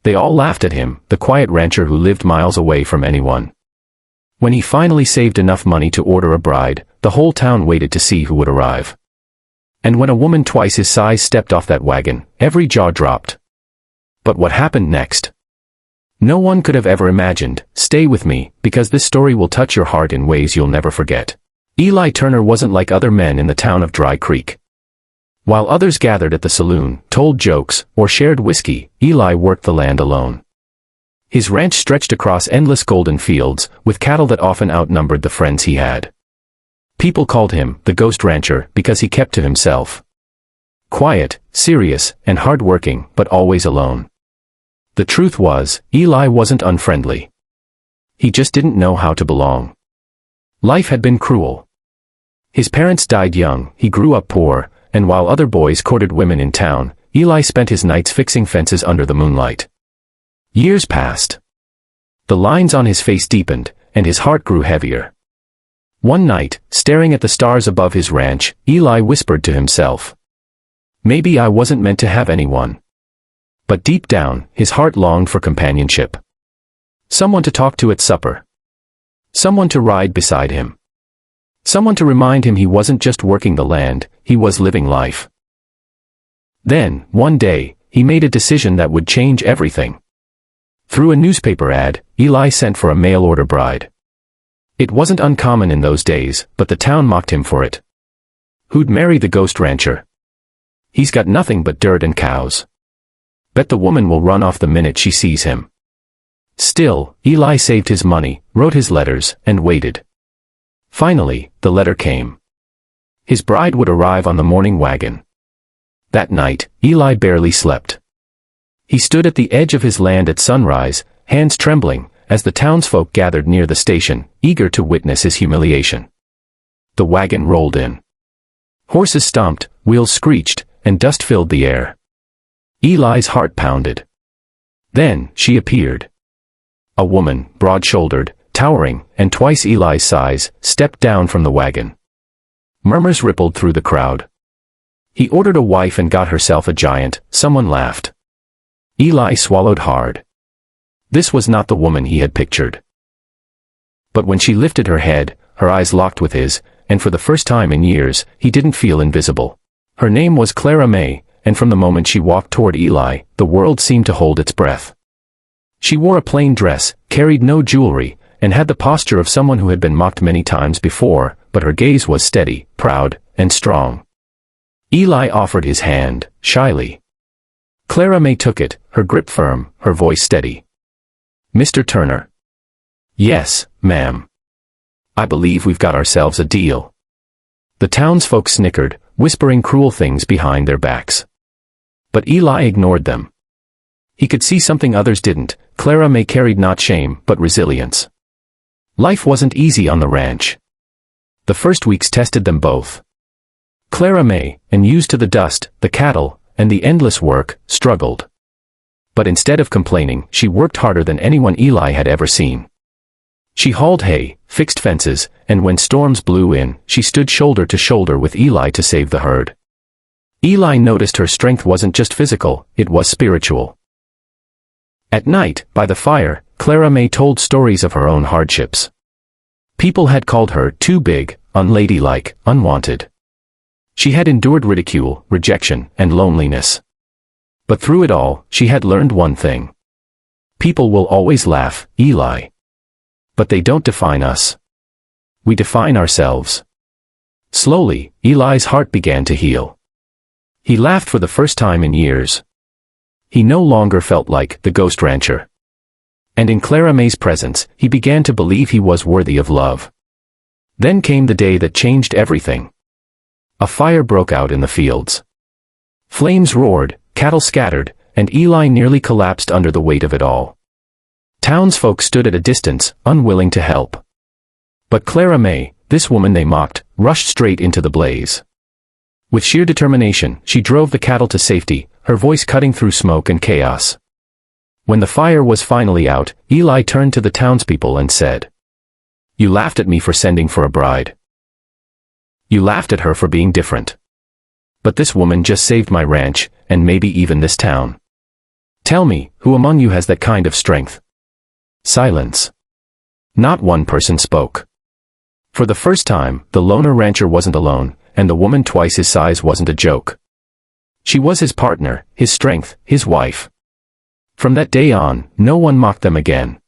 They all laughed at him, the quiet rancher who lived miles away from anyone. When he finally saved enough money to order a bride, the whole town waited to see who would arrive. And when a woman twice his size stepped off that wagon, every jaw dropped. But what happened next? No one could have ever imagined. Stay with me, because this story will touch your heart in ways you'll never forget. Eli Turner wasn't like other men in the town of Dry Creek. While others gathered at the saloon, told jokes, or shared whiskey, Eli worked the land alone. His ranch stretched across endless golden fields, with cattle that often outnumbered the friends he had. People called him the Ghost Rancher because he kept to himself. Quiet, serious, and hard-working, but always alone. The truth was, Eli wasn't unfriendly. He just didn't know how to belong. Life had been cruel. His parents died young, he grew up poor, and while other boys courted women in town, Eli spent his nights fixing fences under the moonlight. Years passed. The lines on his face deepened, and his heart grew heavier. One night, staring at the stars above his ranch, Eli whispered to himself, "Maybe I wasn't meant to have anyone." But deep down, his heart longed for companionship. Someone to talk to at supper. Someone to ride beside him. Someone to remind him he wasn't just working the land, he was living life. Then, one day, he made a decision that would change everything. Through a newspaper ad, Eli sent for a mail-order bride. It wasn't uncommon in those days, but the town mocked him for it. Who'd marry the Ghost Rancher? He's got nothing but dirt and cows. Bet the woman will run off the minute she sees him. Still, Eli saved his money, wrote his letters, and waited. Finally, the letter came. His bride would arrive on the morning wagon. That night, Eli barely slept. He stood at the edge of his land at sunrise, hands trembling, as the townsfolk gathered near the station, eager to witness his humiliation. The wagon rolled in. Horses stomped, wheels screeched, and dust filled the air. Eli's heart pounded. Then, she appeared. A woman, broad-shouldered, towering, and twice Eli's size, stepped down from the wagon. Murmurs rippled through the crowd. He ordered a wife and got herself a giant, someone laughed. Eli swallowed hard. This was not the woman he had pictured. But when she lifted her head, her eyes locked with his, and for the first time in years, he didn't feel invisible. Her name was Clara May, and from the moment she walked toward Eli, the world seemed to hold its breath. She wore a plain dress, carried no jewelry, and had the posture of someone who had been mocked many times before, but her gaze was steady, proud, and strong. Eli offered his hand, shyly. Clara May took it, her grip firm, her voice steady. "Mr. Turner." "Yes, ma'am. I believe we've got ourselves a deal." The townsfolk snickered, whispering cruel things behind their backs. But Eli ignored them. He could see something others didn't. Clara May carried not shame, but resilience. Life wasn't easy on the ranch. The first weeks tested them both. Clara May, unused to the dust, the cattle, and the endless work, struggled. But instead of complaining, she worked harder than anyone Eli had ever seen. She hauled hay, fixed fences, and when storms blew in, she stood shoulder to shoulder with Eli to save the herd. Eli noticed her strength wasn't just physical, it was spiritual. At night, by the fire, Clara May told stories of her own hardships. People had called her too big, unladylike, unwanted. She had endured ridicule, rejection, and loneliness. But through it all, she had learned one thing. People will always laugh, Eli. But they don't define us. We define ourselves. Slowly, Eli's heart began to heal. He laughed for the first time in years. He no longer felt like the Ghost Rancher. And in Clara May's presence, he began to believe he was worthy of love. Then came the day that changed everything. A fire broke out in the fields. Flames roared, cattle scattered, and Eli nearly collapsed under the weight of it all. Townsfolk stood at a distance, unwilling to help. But Clara May, this woman they mocked, rushed straight into the blaze. With sheer determination, she drove the cattle to safety, her voice cutting through smoke and chaos. When the fire was finally out, Eli turned to the townspeople and said, "You laughed at me for sending for a bride. You laughed at her for being different. But this woman just saved my ranch, and maybe even this town. Tell me, who among you has that kind of strength? Silence. Not one person spoke. For the first time, the loner rancher wasn't alone, and the woman twice his size wasn't a joke. She was his partner, his strength, his wife. From that day on, no one mocked them again.